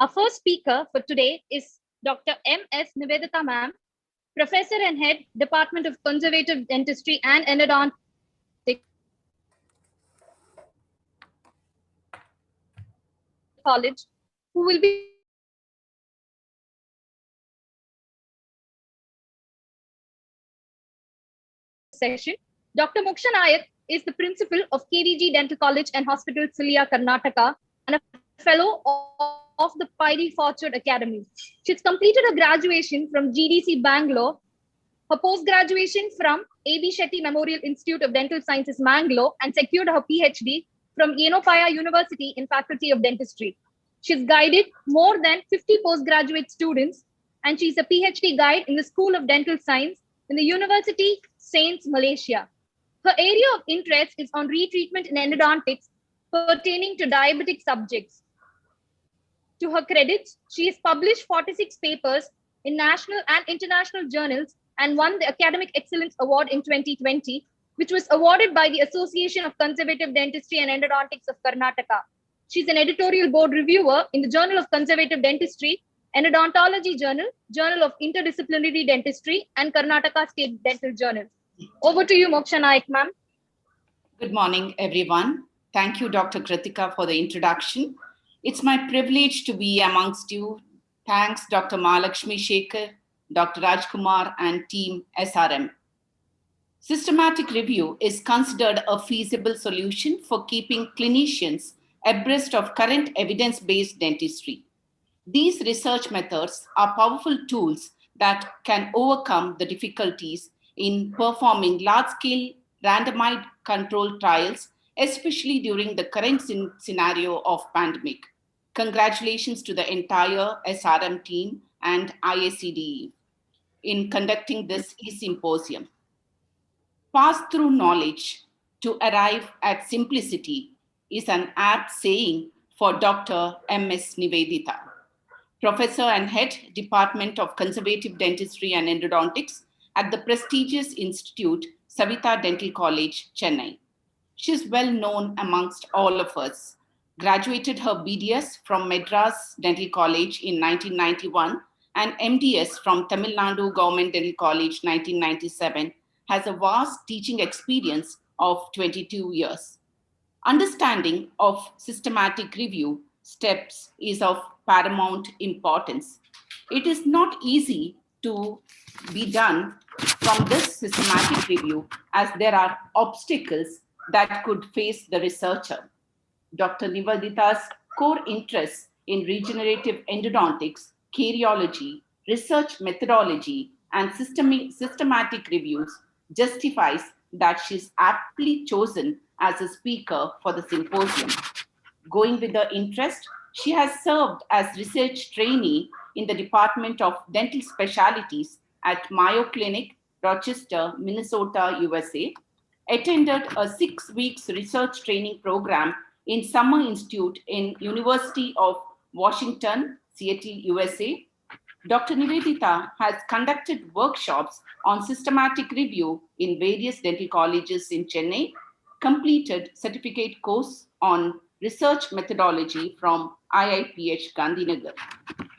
Our first speaker for today is Dr. M.S. Nivedita ma'am, Professor and Head, Department of Conservative Dentistry and Endodontics, College, who will be session. Dr. Moksha Nayak is the principal of KVG Dental College and Hospital, Sulia, Karnataka, and a fellow of the Piety Fortune Academy. She's completed her graduation from GDC Bangalore, her post-graduation from A.B. Shetty Memorial Institute of Dental Sciences, Mangalore, and secured her PhD from Yenopaya University in Faculty of Dentistry. She's guided more than 50 postgraduate students, and she's a PhD guide in the School of Dental Science in the University Saints, Malaysia. Her area of interest is on retreatment in endodontics pertaining to diabetic subjects. To her credit, she has published 46 papers in national and international journals and won the Academic Excellence Award in 2020, which was awarded by the Association of Conservative Dentistry and Endodontics of Karnataka. She's an editorial board reviewer in the Journal of Conservative Dentistry, Endodontology Journal, Journal of Interdisciplinary Dentistry, and Karnataka State Dental Journal. Over to you, Moksha Nayak, ma'am. Good morning, everyone. Thank you, Dr. Kritika, for the introduction. It's my privilege to be amongst you. Thanks, Dr. Mahalakshmi Shekhar, Dr. Rajkumar, and team SRM. Systematic review is considered a feasible solution for keeping clinicians abreast of current evidence-based dentistry. These research methods are powerful tools that can overcome the difficulties in performing large-scale randomized controlled trials, especially during the current scenario of pandemic. Congratulations to the entire SRM team and IACDE in conducting this e-symposium. Pass through knowledge to arrive at simplicity is an apt saying for Dr. M.S. Nivedita, Professor and Head, Department of Conservative Dentistry and Endodontics at the prestigious institute Savitha Dental College, Chennai. She is well known amongst all of us. Graduated her BDS from Madras Dental College in 1991 and MDS from Tamil Nadu Government Dental College 1997, has a vast teaching experience of 22 years. Understanding of systematic review steps is of paramount importance. It is not easy to be done from this systematic review as there are obstacles that could face the researcher. Dr. Nivedita's core interests in regenerative endodontics, karyology, research methodology, and systematic reviews justifies that she's aptly chosen as a speaker for the symposium. Going with her interest, she has served as research trainee in the Department of Dental Specialties at Mayo Clinic, Rochester, Minnesota, USA, attended a 6 weeks research training program in Summer Institute in University of Washington, Seattle, USA. Dr. Nivedita has conducted workshops on systematic review in various dental colleges in Chennai, completed certificate course on research methodology from IIPH Gandhinagar,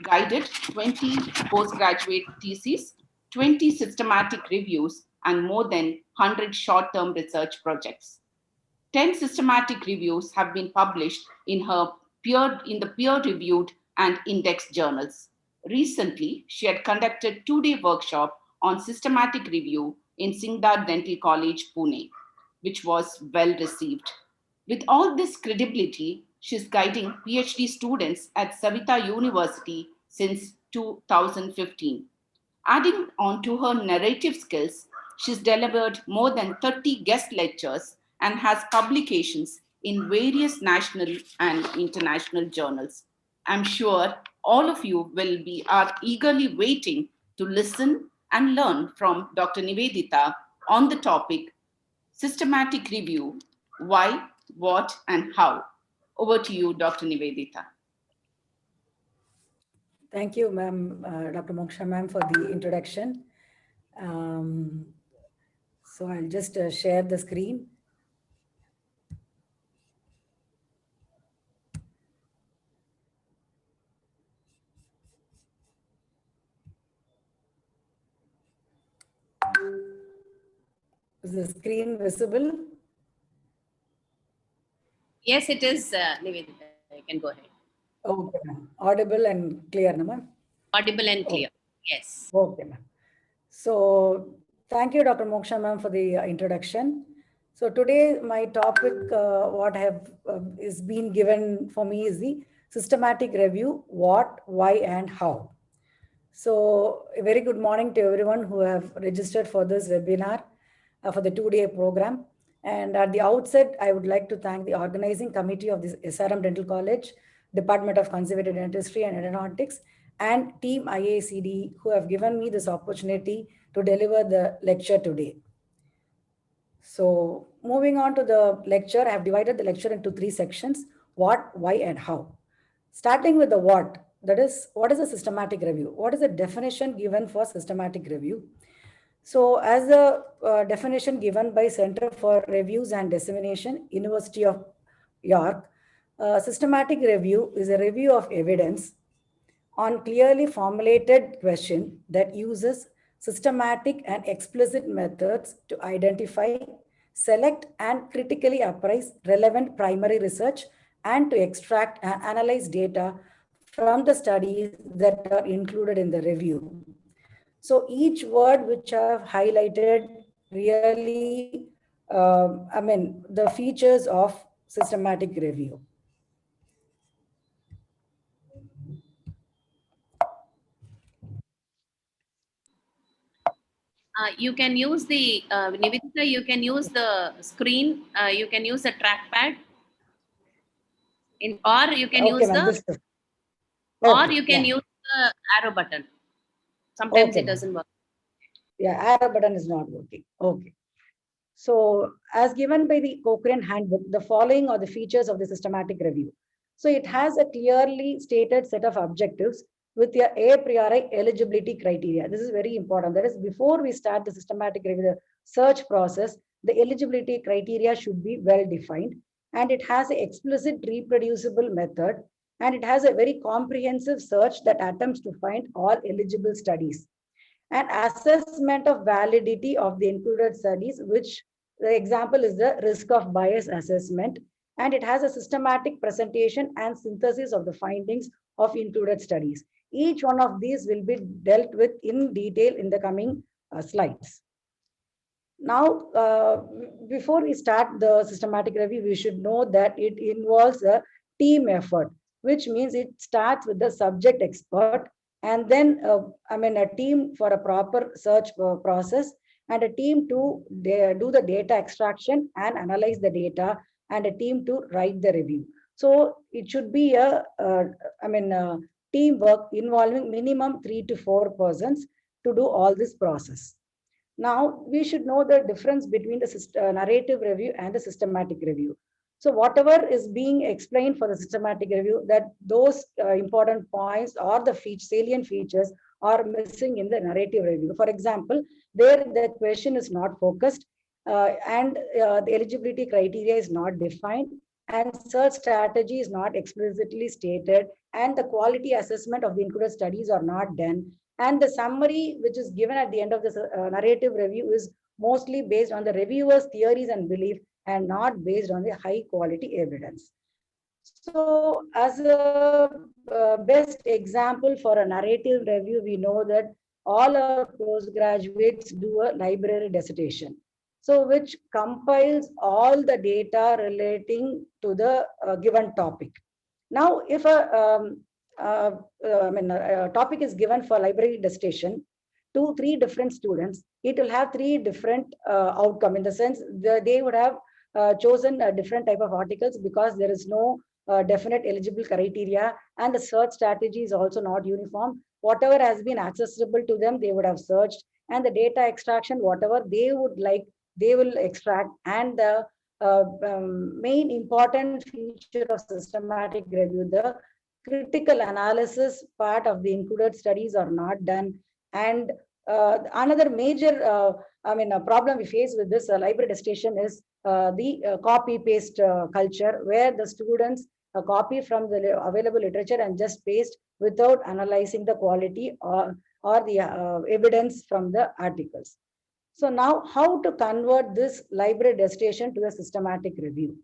guided 20 postgraduate theses, 20 systematic reviews, and more than 100 short-term research projects. 10 systematic reviews have been published in the peer-reviewed and indexed journals. Recently, she had conducted a 2-day workshop on systematic review in Singhdar Dental College, Pune, which was well received. With all this credibility, she's guiding PhD students at Savitha University since 2015. Adding on to her narrative skills, she's delivered more than 30 guest lectures and has publications in various national and international journals. I'm sure all of you are eagerly waiting to listen and learn from Dr. Nivedita on the topic systematic review, why, what, and how. Over to you, Dr. Nivedita. Thank you, ma'am, Dr. Moksha ma'am, for the introduction. So I'll just share the screen. Is the screen visible? Yes, it is, Nivedita. You can go ahead. Okay, ma'am. Audible and clear, no, ma'am? Audible and clear. Yes. Okay, ma'am. So thank you, Dr. Moksha, ma'am, for the introduction. So today my topic, what have is being given for me is the systematic review, what, why, and how. So a very good morning to everyone who have registered for this webinar for the 2-day program. And at the outset, I would like to thank the organizing committee of this SRM Dental College, Department of Conservative Dentistry and Endodontics, and team IACD who have given me this opportunity to deliver the lecture today. So moving on to the lecture, I have divided the lecture into 3 sections: what, why, and how. Starting with the what, that is, what is a systematic review? What is the definition given for systematic review? So as the definition given by Center for Reviews and Dissemination, University of York, systematic review is a review of evidence on clearly formulated question that uses systematic and explicit methods to identify, select, and critically appraise relevant primary research and to extract and analyze data from the studies that are included in the review. So each word which I have highlighted really, the features of systematic review. You can use the, Nivedita, you can use the screen, you can use the trackpad, or you can use the, or you can use the arrow button. Sometimes it doesn't work. Yeah, arrow button is not working. Okay. So as given by the Cochrane handbook, the following are the features of the systematic review. So it has a clearly stated set of objectives with the a priori eligibility criteria. This is very important. That is, before we start the systematic review, the search process, the eligibility criteria should be well defined, and it has an explicit reproducible method, and it has a very comprehensive search that attempts to find all eligible studies. And assessment of validity of the included studies, which the example is the risk of bias assessment, and it has a systematic presentation and synthesis of the findings of included studies. Each one of these will be dealt with in detail in the coming slides. Now, before we start the systematic review, we should know that it involves a team effort, which means it starts with the subject expert, and then a team for a proper search process, and a team to do the data extraction and analyze the data, and a team to write the review. So it should be a teamwork involving minimum 3 to 4 persons to do all this process. Now, we should know the difference between the narrative review and the systematic review. So whatever is being explained for the systematic review, that those important points or the salient features are missing in the narrative review. For example, there the question is not focused, and the eligibility criteria is not defined, and search strategy is not explicitly stated, and the quality assessment of the included studies are not done. And the summary which is given at the end of the narrative review is mostly based on the reviewer's theories and belief and not based on the high quality evidence. So as a best example for a narrative review, we know that all our postgraduates do a library dissertation, so which compiles all the data relating to the given topic. Now, if a topic is given for library dissertation to 3 different students, it will have 3 different outcome, in the sense they would have chosen a different type of articles because there is no definite eligible criteria, and the search strategy is also not uniform. Whatever has been accessible to them, they would have searched, and the data extraction, whatever they would like, they will extract. And the main important feature of systematic review, the critical analysis part of the included studies are not done. And another major problem we face with this library dissertation is the copy paste culture, where the students copy from the available literature and just paste without analyzing the quality or the evidence from the articles. So now how to convert this library destination to a systematic review?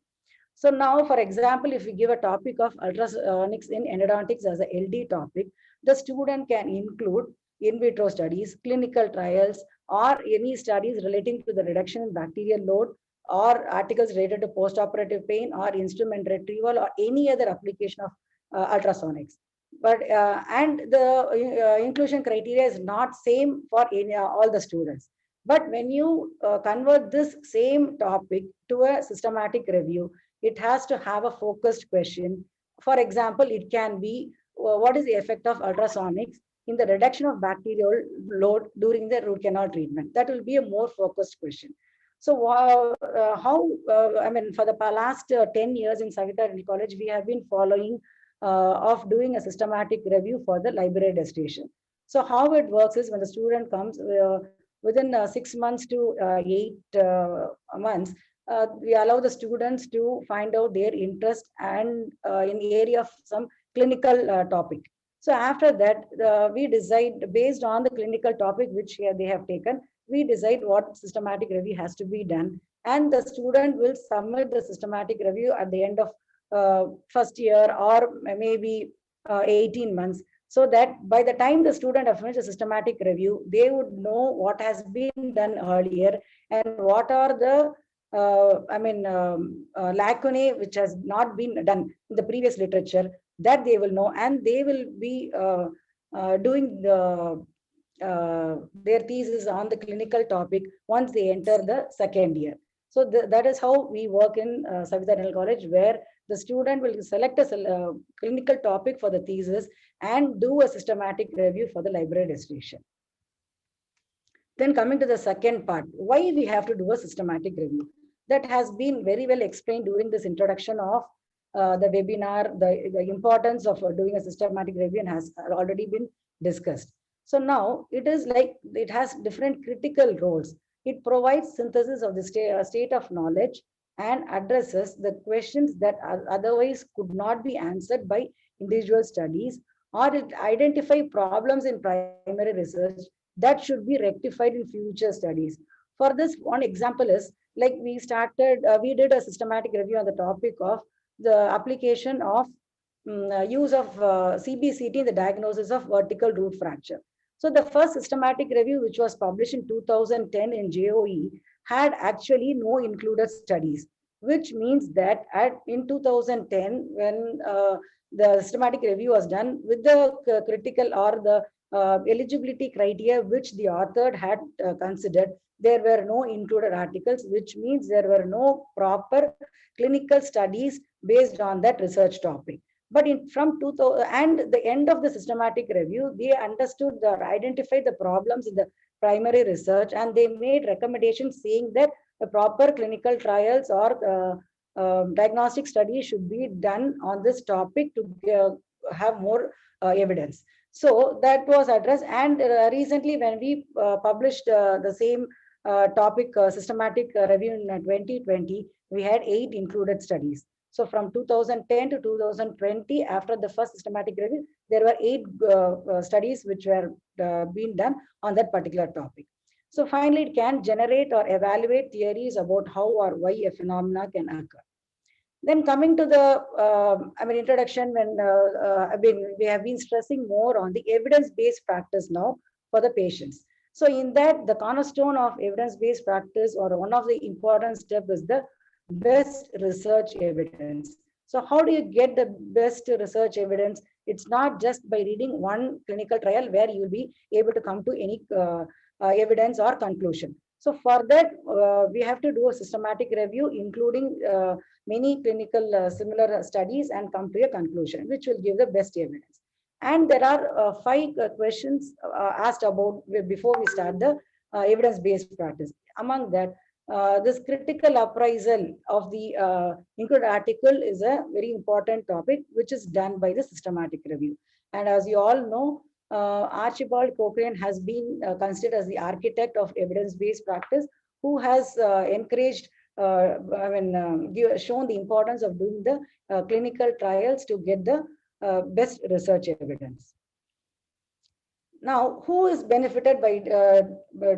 So now, for example, if we give a topic of ultrasonics in endodontics as a LD topic, the student can include in vitro studies, clinical trials, or any studies relating to the reduction in bacterial load, or articles related to postoperative pain or instrument retrieval or any other application of ultrasonics. But and the inclusion criteria is not same for all the students. But when you convert this same topic to a systematic review, it has to have a focused question. For example, it can be what is the effect of ultrasonics in the reduction of bacterial load during the root canal treatment? That will be a more focused question. So I mean, for the last 10 years in Savitha Dental College, we have been following of doing a systematic review for the library destination. So how it works is when the student comes within 6 months to 8 months, we allow the students to find out their interest and in the area of some clinical topic. So after that, we decide based on the clinical topic which they have taken, we decide what systematic review has to be done. And the student will submit the systematic review at the end of first year or maybe 18 months. So that by the time the student has finished a systematic review, they would know what has been done earlier and what are the lacunae which has not been done in the previous literature, that they will know, and they will be doing their thesis on the clinical topic once they enter the second year. So that is how we work in Savitha Dental College, where the student will select a clinical topic for the thesis and do a systematic review for the library destination. Then coming to the second part, why we have to do a systematic review? That has been very well explained during this introduction of the webinar. The importance of doing a systematic review has already been discussed. So now it is like it has different critical roles. It provides synthesis of the state of knowledge and addresses the questions that otherwise could not be answered by individual studies, or it identify problems in primary research that should be rectified in future studies. For this, one example is like we did a systematic review on the topic of the application of use of CBCT in the diagnosis of vertical root fracture. So the first systematic review, which was published in 2010 in JOE, had actually no included studies, which means that in 2010, when the systematic review was done with the critical or the eligibility criteria which the author had considered, there were no included articles, which means there were no proper clinical studies based on that research topic. But from 2000 and the end of the systematic review, they understood or identified the problems in the primary research, and they made recommendations saying that the proper clinical trials or diagnostic studies should be done on this topic to have more evidence. So that was addressed, and recently when we published the same topic systematic review in 2020, we had 8 included studies. So from 2010 to 2020, after the first systematic review, there were 8 studies which were being done on that particular topic. So finally, it can generate or evaluate theories about how or why a phenomena can occur. Then coming to the introduction, when we have been stressing more on the evidence-based practice now for the patients. So in that, the cornerstone of evidence-based practice, or one of the important steps, is the best research evidence. So how do you get the best research evidence? It's not just by reading one clinical trial where you will be able to come to any evidence or conclusion. So for that, we have to do a systematic review, including many clinical similar studies, and come to a conclusion, which will give the best evidence. And there are 5 questions asked about before we start the evidence-based practice. Among that, this critical appraisal of the included article is a very important topic, which is done by the systematic review. And as you all know, Archibald Cochrane has been considered as the architect of evidence-based practice, who has encouraged, shown the importance of doing the clinical trials to get the best research evidence. Now, who is benefited by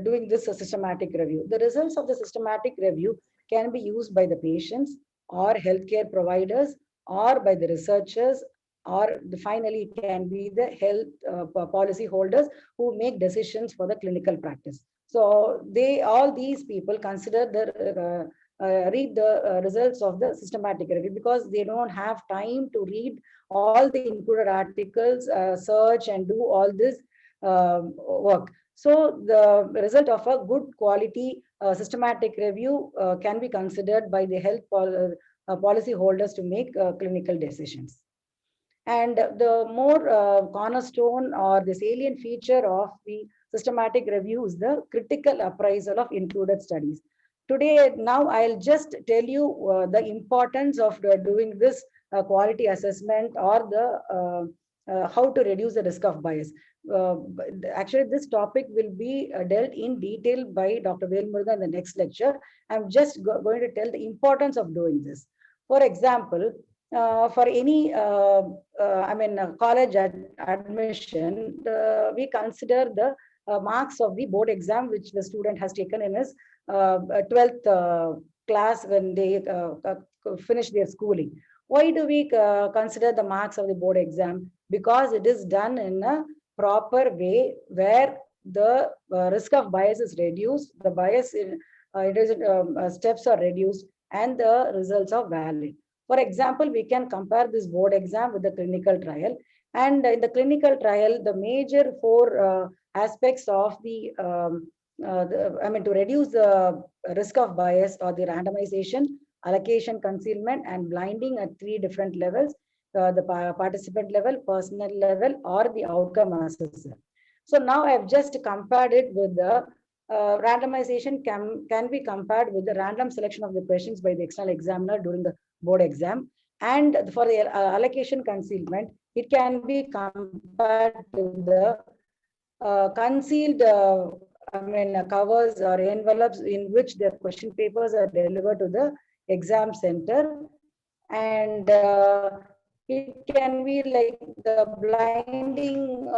doing this systematic review? The results of the systematic review can be used by the patients or healthcare providers or by the researchers, or finally it can be the health policy holders who make decisions for the clinical practice. So all these people consider read the results of the systematic review, because they don't have time to read all the included articles, search and do all this work. So the result of a good quality systematic review can be considered by the health policy holders to make clinical decisions. And the more cornerstone or the salient feature of the systematic review is the critical appraisal of included studies. Today, now I'll just tell you the importance of doing this quality assessment, or the how to reduce the risk of bias. Actually, this topic will be dealt in detail by Dr. Velmurugan in the next lecture. I'm just going to tell the importance of doing this. For example, for any college admission, we consider the marks of the board exam which the student has taken in his 12th class when they finish their schooling. Why do we consider the marks of the board exam? Because it is done in a proper way where the risk of bias is reduced, the bias in steps are reduced, and the results are valid. For example, we can compare this board exam with the clinical trial. And in the clinical trial, the major four aspects of to reduce the risk of bias or the randomization, allocation, concealment, and blinding at 3 different levels, the participant level, personal level, or the outcome assessor. So now I've just compared it with the randomization can be compared with the random selection of the questions by the external examiner during the board exam. And for the allocation concealment, it can be compared to the concealed covers or envelopes in which the question papers are delivered to the exam center. And it can be like the blinding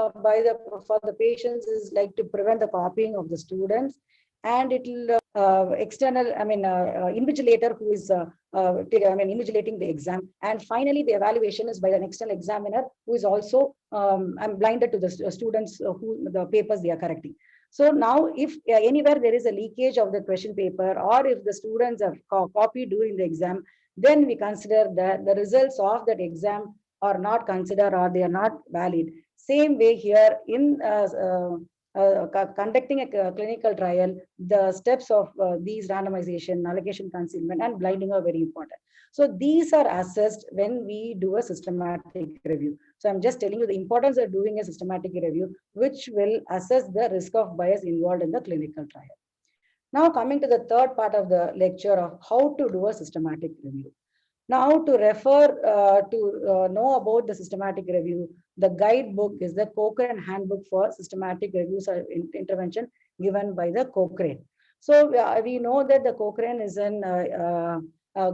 for the patients is like to prevent the copying of the students. And it will external, invigilator who is invigilating the exam. And finally, the evaluation is by an external examiner who is also blinded to the students who the papers they are correcting. So now, if anywhere there is a leakage of the question paper, or if the students have copied during the exam, then we consider that the results of that exam are not considered, or they are not valid. Same way here in conducting a clinical trial, the steps of these randomization, allocation, concealment, and blinding are very important. So these are assessed when we do a systematic review. So I'm just telling you the importance of doing a systematic review, which will assess the risk of bias involved in the clinical trial. Now coming to the third part of the lecture of how to do a systematic review. Now to refer to know about the systematic review, the guidebook is the Cochrane Handbook for Systematic Reviews or Intervention given by the Cochrane. So we know that the Cochrane is a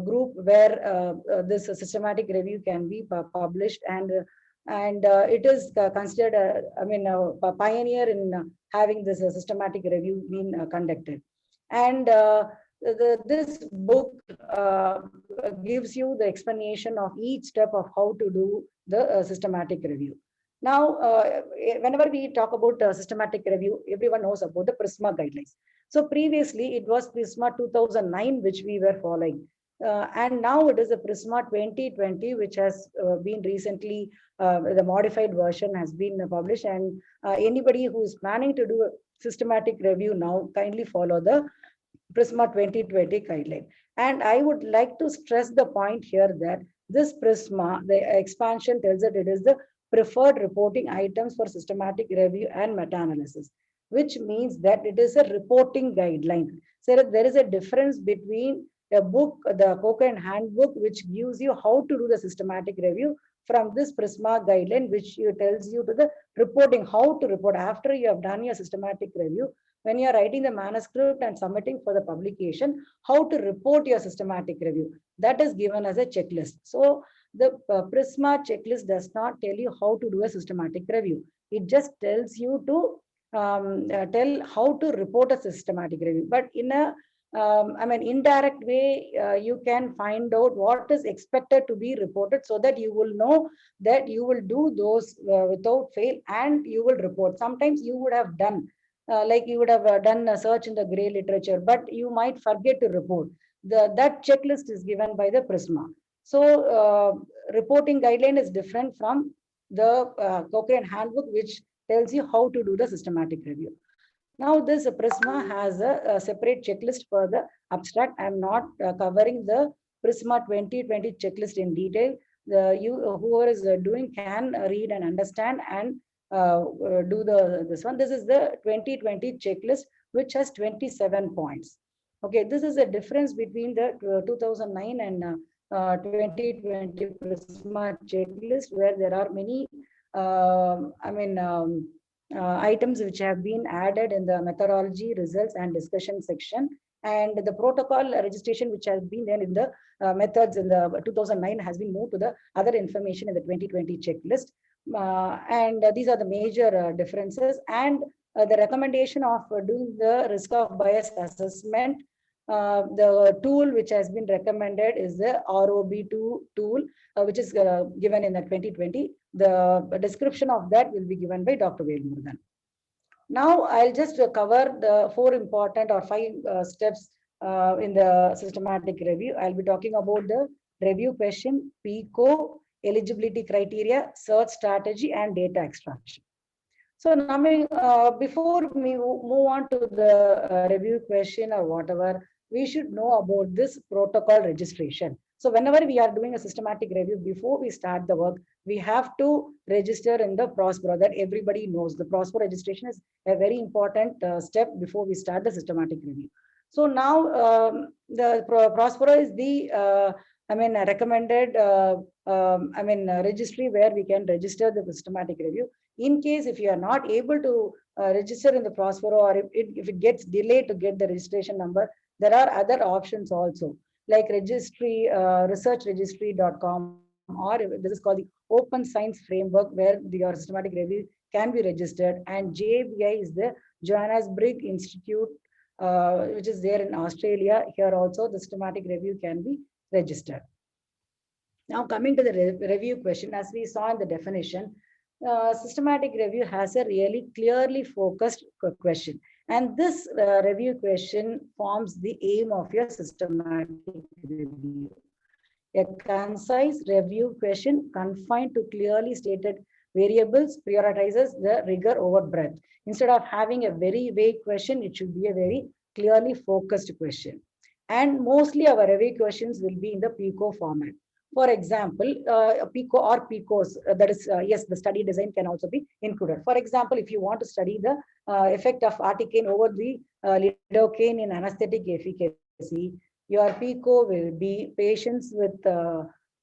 group where this systematic review can be published, and it is considered a pioneer in having this systematic review being conducted. And this book gives you the explanation of each step of how to do the systematic review. Now, whenever we talk about systematic review, everyone knows about the PRISMA guidelines. So previously, it was PRISMA 2009, which we were following. And now it is a PRISMA 2020, which has been recently, the modified version has been published. And anybody who is planning to do a systematic review now, kindly follow the PRISMA 2020 guideline. And I would like to stress the point here that this PRISMA, the expansion tells that it is the preferred reporting items for systematic review and meta-analysis, which means that it is a reporting guideline. So there is a difference between a book, the Cochrane Handbook, which gives you how to do the systematic review, from this PRISMA guideline, which tells you to the reporting, how to report after you have done your systematic review. When you are writing the manuscript and submitting for the publication, how to report your systematic review. That is given as a checklist. So the PRISMA checklist does not tell you how to do a systematic review. It just tells you to tell how to report a systematic review. But in a indirect way, you can find out what is expected to be reported so that you will know that you will do those without fail and you will report. Sometimes you would have done, like you would have done a search in the gray literature, but you might forget to report. That checklist is given by the PRISMA. So reporting guideline is different from the Cochrane handbook, which tells you how to do the systematic review. Now, this PRISMA has a separate checklist for the abstract. I'm not covering the PRISMA 2020 checklist in detail. Whoever is doing can read and understand and do this one. This is the 2020 checklist, which has 27 points. Okay, this is the difference between the 2009 and 2020 PRISMA checklist, where there are many items which have been added in the methodology, results, and discussion section, and the protocol registration which has been there in the methods in the 2009 has been moved to the other information in the 2020 checklist. And these are the major differences. And the recommendation of doing the risk of bias assessment, the tool which has been recommended is the ROB2 tool, which is given in the 2020. The description of that will be given by Dr. Velmurugan. Now, I'll just cover the 4 important or 5 steps in the systematic review. I'll be talking about the review question, PICO, eligibility criteria, search strategy, and data extraction. So now, before we move on to the review question or whatever, we should know about this protocol registration. So whenever we are doing a systematic review, before we start the work, we have to register in the PROSPERO, that everybody knows. The PROSPERO registration is a very important step before we start the systematic review. So now the PROSPERO is the recommended registry where we can register the systematic review. In case if you are not able to register in the PROSPERO, or if it gets delayed to get the registration number, there are other options also, like registry, researchregistry.com, or this is called the Open Science Framework, where your systematic review can be registered. And JBI is the Johannesburg Institute, which is there in Australia. Here also the systematic review can be registered. Now, coming to the review question, as we saw in the definition, systematic review has a really clearly focused question. And this review question forms the aim of your systematic review. A concise review question confined to clearly stated variables prioritizes the rigor over breadth. Instead of having a very vague question, it should be a very clearly focused question. And mostly our review questions will be in the PICO format. For example, PICO or PICOs, that is, yes, the study design can also be included. For example, if you want to study the effect of articaine over the lidocaine in anesthetic efficacy, your PICO will be patients with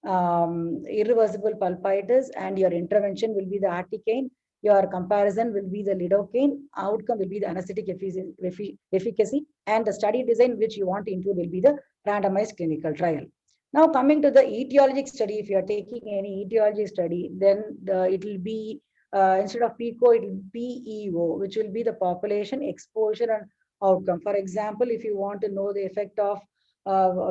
irreversible pulpitis, and your intervention will be the articaine. Your comparison will be the lidocaine, outcome will be the anesthetic efficacy, and the study design which you want to include will be the randomized clinical trial. Now, coming to the etiologic study, if you are taking any etiology study, then it will be, instead of PICO, it will be PEO, which will be the population, exposure, and outcome. For example, if you want to know the effect of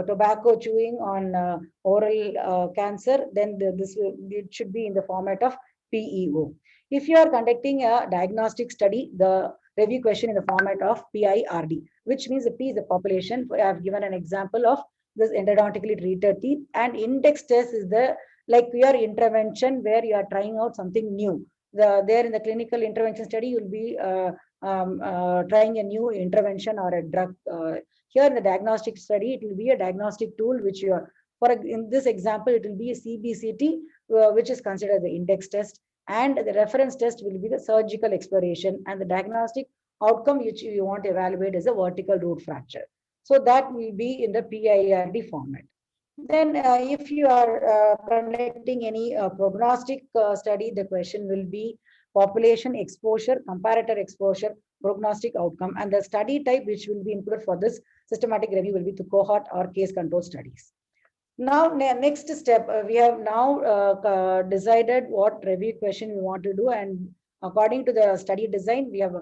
tobacco chewing on oral cancer, then it should be in the format of PEO. If you are conducting a diagnostic study, the review question in the format of PIRD, which means the P is the population. I have given an example of this endodontically treated teeth, and index test is the like your intervention where you are trying out something new. There in the clinical intervention study, you'll be trying a new intervention or a drug. Here in the diagnostic study, it will be a diagnostic tool which you are, in this example, it will be a CBCT, which is considered the index test, and the reference test will be the surgical exploration, and the diagnostic outcome which you want to evaluate is a vertical root fracture. So that will be in the PIRD format. Then if you are conducting any prognostic study, the question will be population exposure, comparator exposure, prognostic outcome, and the study type which will be included for this systematic review will be the cohort or case control studies. Now, next step, we have now decided what review question we want to do, and According to the study design, we have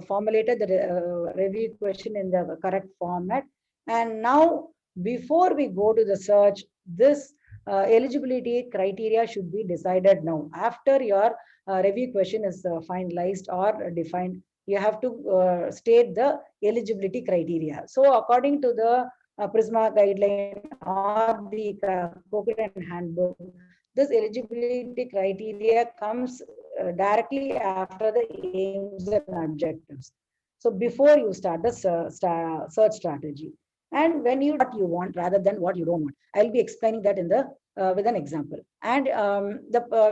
formulated the review question in the correct format. And now, before we go to the search, this eligibility criteria should be decided now. After your review question is finalized or defined, you have to state the eligibility criteria. So according to the PRISMA guideline or the Cochrane handbook, this eligibility criteria comes directly after the aims and objectives. So before you start the search strategy, and when you what you want rather than what you don't want, I'll be explaining that in the with an example. And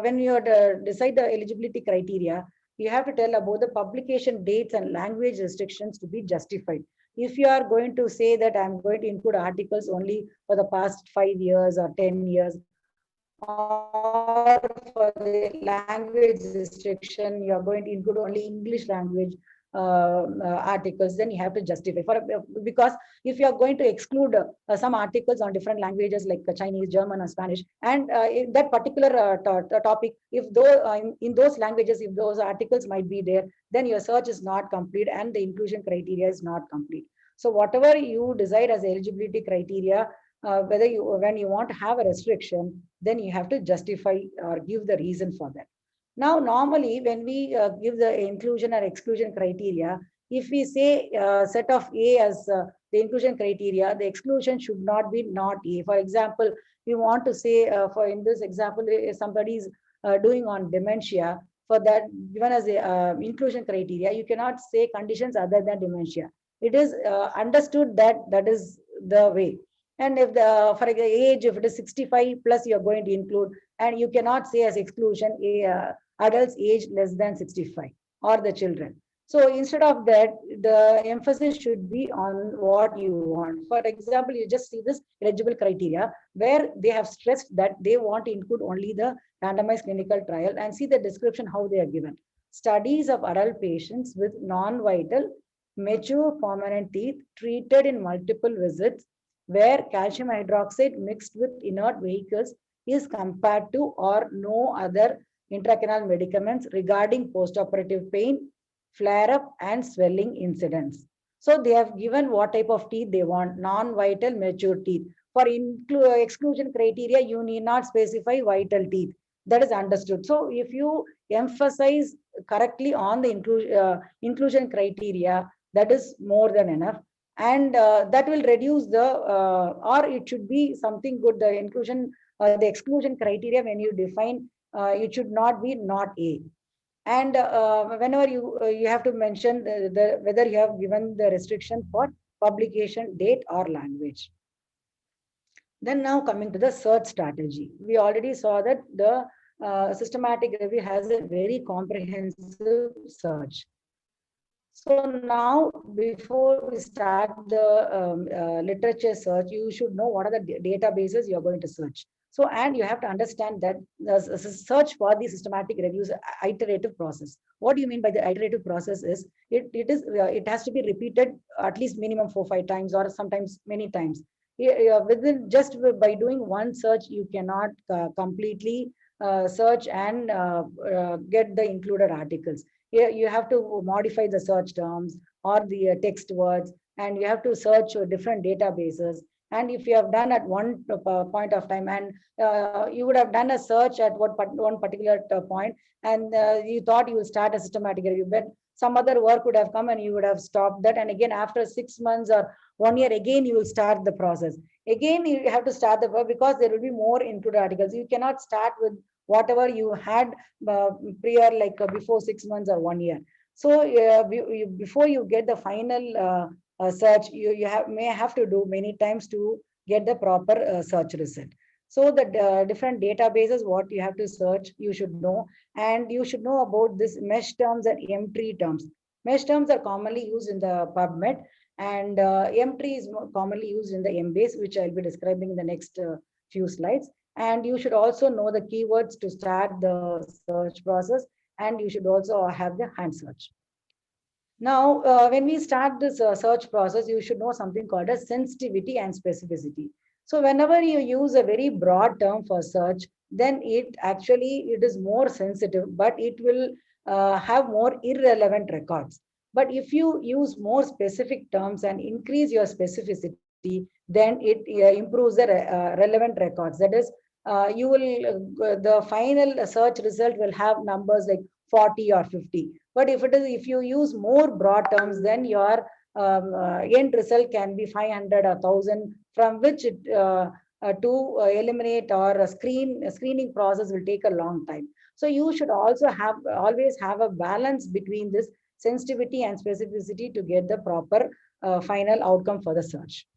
when you decide the eligibility criteria, you have to tell about the publication dates and language restrictions to be justified. If you are going to say that I'm going to include articles only for the past 5 years or 10 years, or for the language restriction, you are going to include only English language articles, then you have to justify because if you are going to exclude some articles on different languages like Chinese, German, or Spanish, and that particular topic, if in those languages, if those articles might be there, then your search is not complete and the inclusion criteria is not complete. So whatever you decide as eligibility criteria, whether when you want to have a restriction, then you have to justify or give the reason for that. Now, normally, when we give the inclusion or exclusion criteria, if we say set of A as the inclusion criteria, the exclusion should not be not A. For example, we want to say, for in this example, if somebody is doing on dementia, for that given as a inclusion criteria, you cannot say conditions other than dementia. It is understood that that is the way. And if the for age, if it is 65 plus, you are going to include, and you cannot say as exclusion adults aged less than 65 or the children. So instead of that, the emphasis should be on what you want. For example, you just see this eligible criteria where they have stressed that they want to include only the randomized clinical trial, and see the description how they are given. Studies of adult patients with non-vital mature permanent teeth treated in multiple visits where calcium hydroxide mixed with inert vehicles is compared to or no other intracanal medicaments regarding postoperative pain, flare-up, and swelling incidents. So they have given what type of teeth they want, non-vital mature teeth. For exclusion criteria, you need not specify vital teeth. That is understood. So if you emphasize correctly on the inclusion criteria, that is more than enough. And that will reduce the, or it should be something good, the inclusion, the exclusion criteria when you define, it should not be not A. And whenever you have to mention whether you have given the restriction for publication date or language. Then now coming to the search strategy, we already saw that the systematic review has a very comprehensive search. So now, before we start the literature search, you should know what are the databases you are going to search. So, and you have to understand that the search for the systematic reviews iterative process. What do you mean by the iterative process is, it has to be repeated at least minimum 4-5 times or sometimes many times. Within just by doing one search, you cannot completely search and get the included articles. You have to modify the search terms or the text words, and you have to search different databases. And if you have done at one point of time, and you would have done a search at one particular point, and you thought you will start a systematic review, but some other work would have come and you would have stopped that. And again, after 6 months or 1 year, again, you will start the process. Again, you have to start the work because there will be more included articles. You cannot start with whatever you had prior, like before 6 months or 1 year. So before you get the final search, you may have to do many times to get the proper search result. So the different databases, what you have to search, you should know. And you should know about this mesh terms and M-tree terms. Mesh terms are commonly used in the PubMed, and M-tree is commonly used in the Embase, which I'll be describing in the next few slides. And you should also know the keywords to start the search process, and you should also have the hand search. Now, when we start this search process, you should know something called as sensitivity and specificity. So whenever you use a very broad term for search, then it is more sensitive, but it will have more irrelevant records. But if you use more specific terms and increase your specificity, then it improves the relevant records. That is, you will the final search result will have numbers like 40 or 50. But if you use more broad terms, then your end result can be 500 or 1000, from which to eliminate or a screening process will take a long time. So you should also always have a balance between this sensitivity and specificity to get the proper final outcome for the search.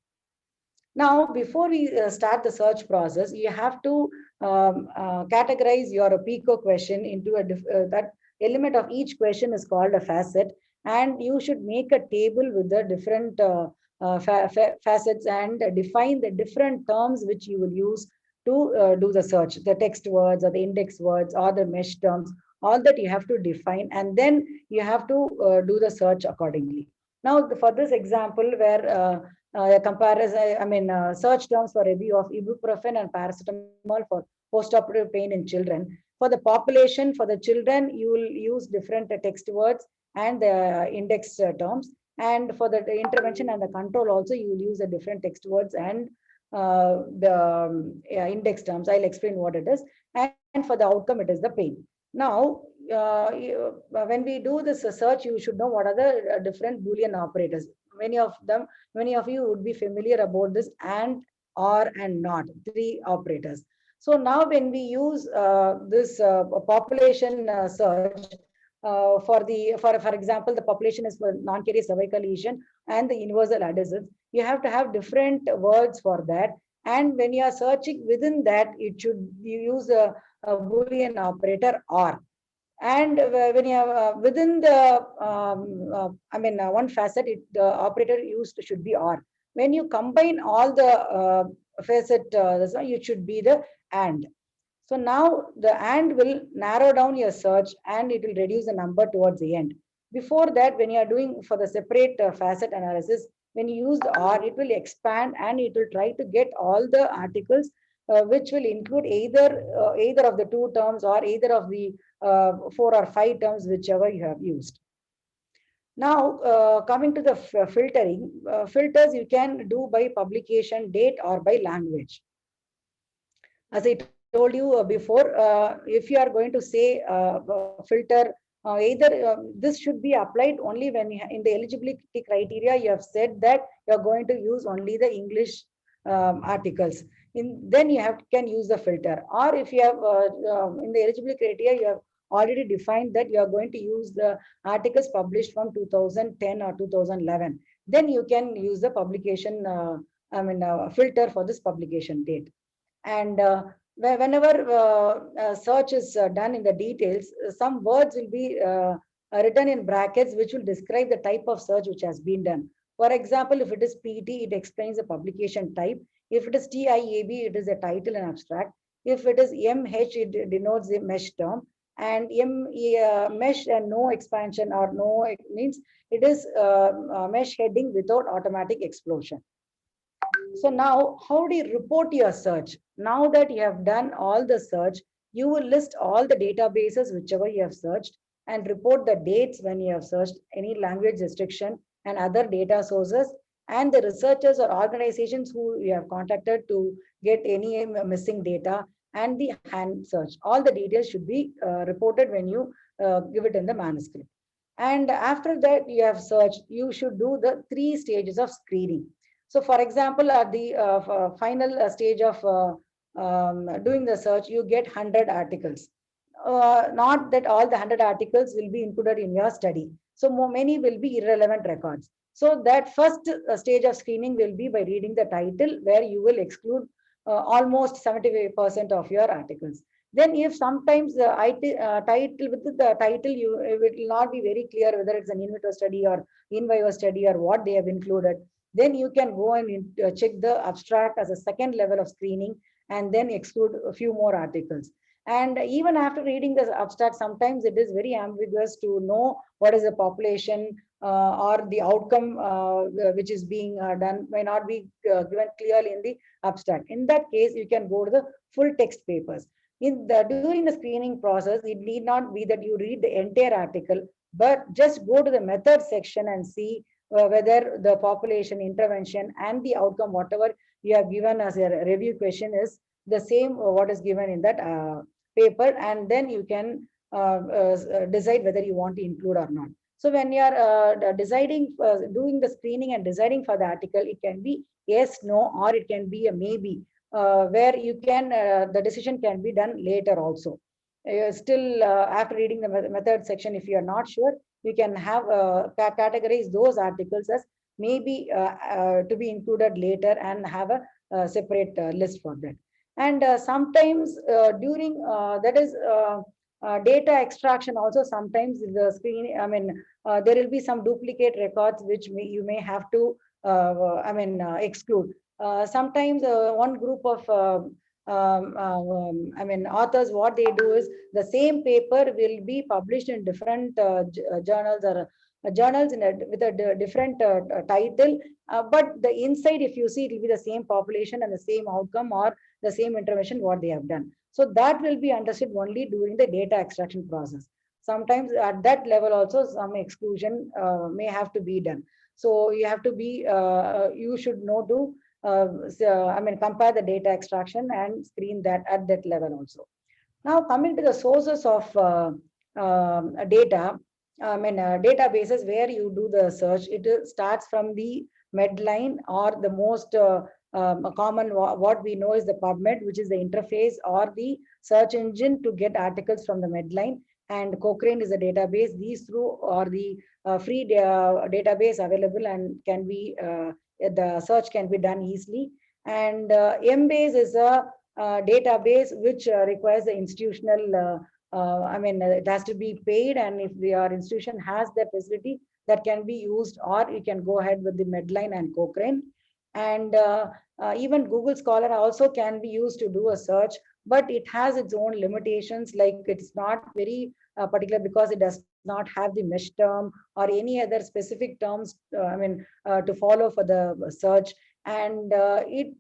Now, before we start the search process, you have to categorize your PICO question into that element of each question is called a facet, and you should make a table with the different facets and define the different terms which you will use to do the search, the text words or the index words or the mesh terms, all that you have to define, and then you have to do the search accordingly. Now, for this example, where comparison, search terms for review of ibuprofen and paracetamol for postoperative pain in children. For the population, for the children, you will use different text words and the index terms. And for the intervention and the control also, you will use the different text words and the index terms. I'll explain what it is. And for the outcome, it is the pain. Now, when we do this search, you should know what are the different Boolean operators. Many of you would be familiar about this and, or, and not, three operators. So now when we use this population search for example, the population is for non-carious cervical lesion and the universal adhesives, you have to have different words for that. And when you are searching within that, you use a Boolean operator or. And when you have within the one facet, the operator used should be or. When you combine all the facet, you should be the and. So now the and will narrow down your search and it will reduce the number towards the end. Before that, when you are doing for the separate facet analysis, when you use the or, it will expand and it will try to get all the articles which will include either of the two terms or either of the 4 or 5 terms, whichever you have used. Now, coming to the filtering, filters you can do by publication date or by language. As I told you before, if you are going to say filter, either this should be applied only when in the eligibility criteria you have said that you are going to use only the English articles. Then you can use the filter. Or if you have in the eligibility criteria you have already defined that you are going to use the articles published from 2010 or 2011, then you can use the publication filter for this publication date. And whenever search is done in the details, some words will be written in brackets which will describe the type of search which has been done. For example, if it is PT, it explains the publication type. If it is TIAB, it is a title and abstract. If it is MH, it denotes the mesh term. And mesh and no expansion or no, it means it is mesh heading without automatic explosion. So now, how do you report your search? Now that you have done all the search, you will list all the databases whichever you have searched and report the dates when you have searched, any language restriction and other data sources, and the researchers or organizations who you have contacted to get any missing data, and the hand search. All the details should be reported when you give it in the manuscript. And after that you have searched, you should do the 3 stages of screening. So for example, at the final stage of doing the search, you get 100 articles. Not that all the 100 articles will be included in your study. So many will be irrelevant records. So that first stage of screening will be by reading the title, where you will exclude almost 75% of your articles. Then if sometimes the title, with the title, it will not be very clear whether it's an in vitro study or in vivo study or what they have included, then you can go and check the abstract as a second level of screening and then exclude a few more articles. And even after reading the abstract, sometimes it is very ambiguous to know what is the population or the outcome which is being done may not be given clearly in the abstract. In that case, you can go to the full text papers. During the screening process, it need not be that you read the entire article, but just go to the method section and see whether the population intervention and the outcome, whatever you have given as a review question, is the same what is given in that paper, and then you can decide whether you want to include or not. So when you are deciding, doing the screening and deciding for the article, it can be yes, no, or it can be a maybe, where you can, the decision can be done later also. Still, after reading the method section, if you are not sure, you can have categorize those articles as maybe to be included later and have a separate list for that. And sometimes during that is data extraction also, sometimes the screen, I mean, there will be some duplicate records which you may have to exclude. Sometimes one group of authors, what they do is the same paper will be published in different journals, or journals with a different title, but the inside, if you see, it will be the same population and the same outcome or the same intervention what they have done. So that will be understood only during the data extraction process. Sometimes at that level also some exclusion may have to be done. So you have to be, you should know to compare the data extraction and screen that at that level also. Now coming to the sources of data, databases where you do the search, it starts from the Medline, or the most common what we know is the PubMed, which is the interface or the search engine to get articles from the Medline, and Cochrane is a database. These through are the free database available and can be the search can be done easily. And Embase is a database which requires the institutional it has to be paid, and if your institution has the facility, that can be used, or you can go ahead with the Medline and Cochrane. And even Google Scholar also can be used to do a search, but it has its own limitations, like it's not very particular because it does not have the mesh term or any other specific terms to follow for the search. And it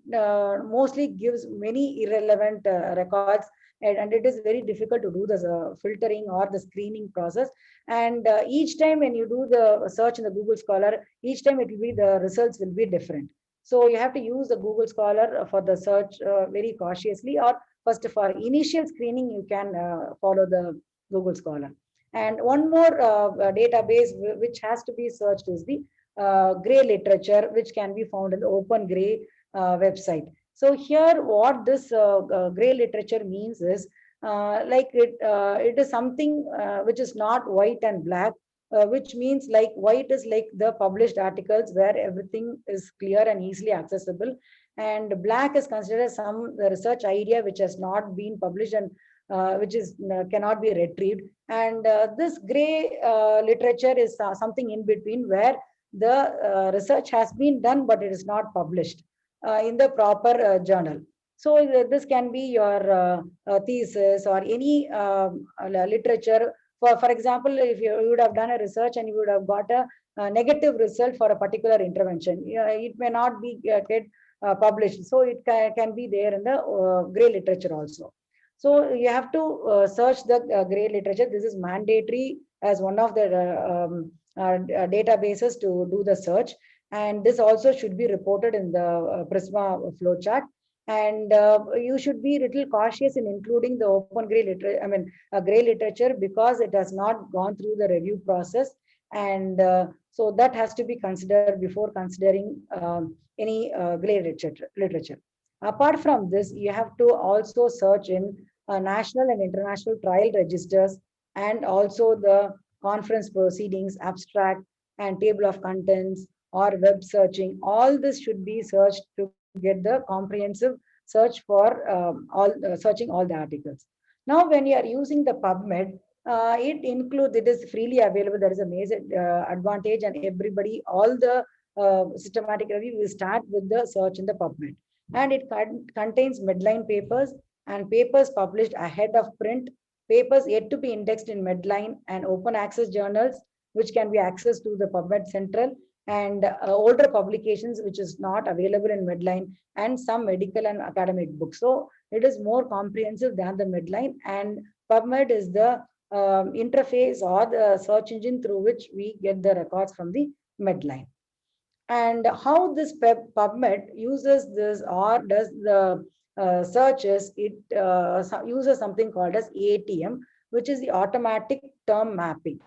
mostly gives many irrelevant records, and it is very difficult to do the filtering or the screening process. And each time when you do the search in the Google Scholar, each time it will be, the results will be different. So you have to use the Google Scholar for the search very cautiously, or first of all, initial screening, you can follow the Google Scholar. And one more database which has to be searched is the Gray literature, which can be found in the Open Gray website. So here, what this Gray literature means is, it is something which is not white and black, which means like white is like the published articles where everything is clear and easily accessible, and black is considered some research idea which has not been published and which is cannot be retrieved. And this Gray literature is something in between, where the research has been done but it is not published in the proper journal. So this can be your thesis or any literature. For example, if you would have done a research and you would have got a negative result for a particular intervention, it may not be get published. So it can be there in the Gray literature also. So you have to search the Gray literature. This is mandatory as one of the databases to do the search. And this also should be reported in the Prisma flowchart. And you should be a little cautious in including the Open Gray literature, Gray literature, because it has not gone through the review process. And so that has to be considered before considering any Gray literature. Apart from this, you have to also search in national and international trial registers, and also the conference proceedings, abstract, and table of contents, or web searching. All this should be searched to get the comprehensive search for searching all the articles. Now, when you are using the PubMed, it is freely available. There is a major advantage, and everybody, all the systematic review will start with the search in the PubMed. And it contains Medline papers and papers published ahead of print, papers yet to be indexed in Medline, and open access journals, which can be accessed to the PubMed Central, and older publications which is not available in Medline, and some medical and academic books. So it is more comprehensive than the Medline, and PubMed is the interface or the search engine through which we get the records from the Medline. And how this PubMed uses this or does the searches, it uses something called as ATM, which is the automatic term mapping.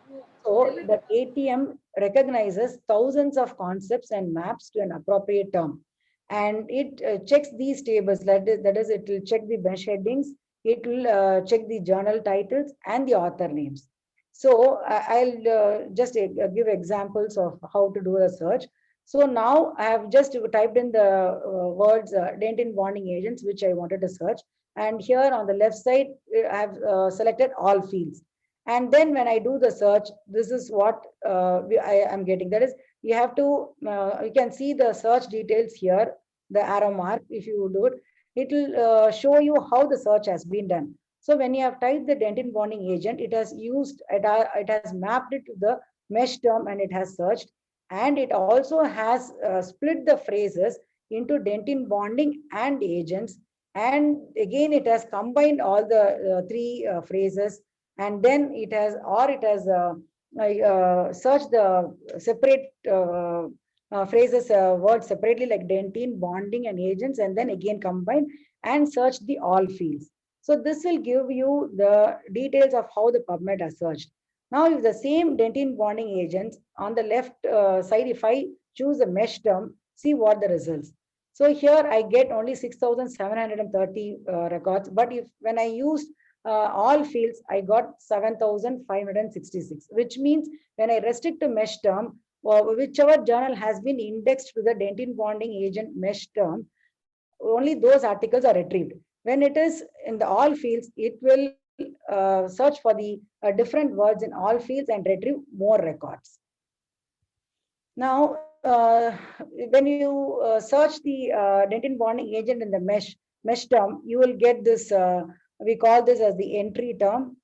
So the ATM recognizes thousands of concepts and maps to an appropriate term. And it checks these tables, that is, it will check the bench headings, it will check the journal titles and the author names. So I'll just give examples of how to do a search. So now I have just typed in the words dentin bonding agents, which I wanted to search. And here on the left side, I have selected all fields. And then when I do the search, this is what I am getting. That is, you have to, you can see the search details here, the arrow mark. If you do it, it will show you how the search has been done. So when you have typed the dentin bonding agent, it has used, it has mapped it to the mesh term and it has searched. And it also has split the phrases into dentin bonding and agents. And again, it has combined all the three phrases, and then it has, or it has searched the separate phrases, words separately, like dentin, bonding, and agents, and then again combined and search the all fields. So this will give you the details of how the PubMed has searched. Now, if the same dentin bonding agents on the left side, if I choose the mesh term, see what the results. So here I get only 6,730 records, but if when I used all fields, I got 7,566, which means when I restrict to mesh term, whichever journal has been indexed to the dentin bonding agent mesh term, only those articles are retrieved. When it is in the all fields, it will search for the different words in all fields and retrieve more records. Now, when you search the dentin bonding agent in the mesh term, you will get this, we call this as the entry term.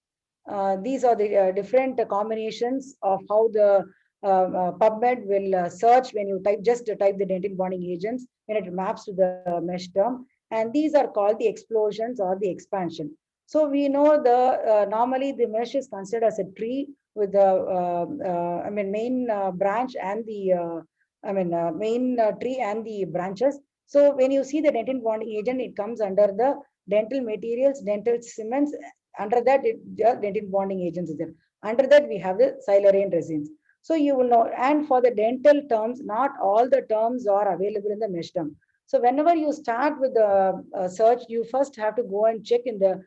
These are the different combinations of how the PubMed will search when you just type the dentin bonding agents, and it maps to the mesh term. And these are called the explosions or the expansion. So we know the normally the mesh is considered as a tree with the main branch and the main tree and the branches. So when you see the dentin bonding agent, it comes under the dental materials, dental cements. Under that, dentin bonding agents is there. Under that, we have the silane resins. So you will know, and for the dental terms, not all the terms are available in the mesh term. So whenever you start with the search, you first have to go and check in the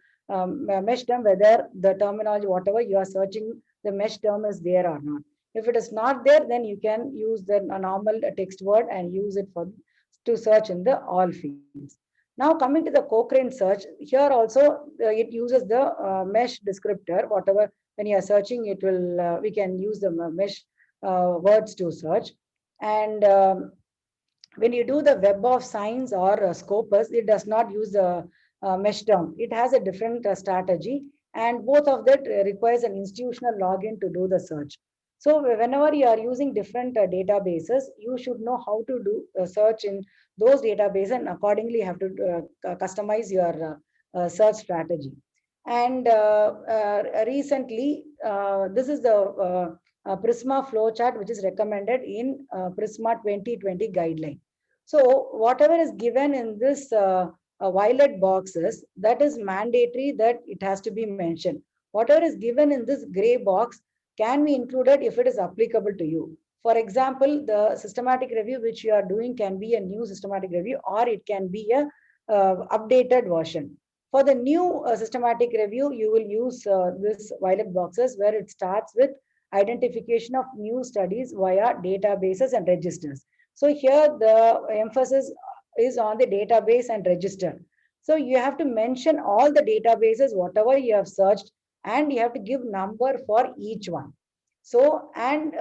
mesh term whether the terminology, whatever you are searching, the mesh term is there or not. If it is not there, then you can use the normal text word and use it to search in the all fields. Now coming to the Cochrane search, here also it uses the mesh descriptor. Whatever, when you are searching, it will we can use the mesh words to search. And when you do the Web of Science or Scopus, it does not use the mesh term. It has a different strategy, and both of that requires an institutional login to do the search. So whenever you are using different databases, you should know how to do a search in those databases, and accordingly have to customize your search strategy. And recently, this is the Prisma flowchart, which is recommended in Prisma 2020 guideline. So whatever is given in this violet boxes, that is mandatory that it has to be mentioned. Whatever is given in this gray box can be included if it is applicable to you. For example, the systematic review which you are doing can be a new systematic review, or it can be a updated version. For the new systematic review, you will use this violet boxes where it starts with identification of new studies via databases and registers. So here the emphasis is on the database and register. So you have to mention all the databases, whatever you have searched, and you have to give number for each one. So, and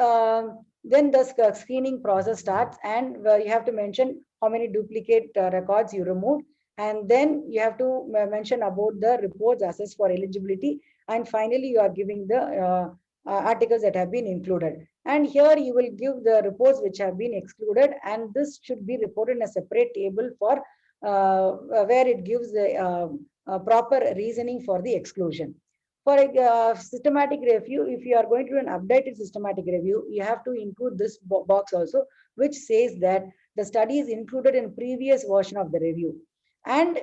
then the screening process starts, and you have to mention how many duplicate records you removed. And then you have to mention about the reports assessed for eligibility. And finally, you are giving the articles that have been included. And here you will give the reports which have been excluded, and this should be reported in a separate table for where it gives the proper reasoning for the exclusion. For a systematic review, if you are going to do an updated systematic review, you have to include this box also, which says that the study is included in previous version of the review. And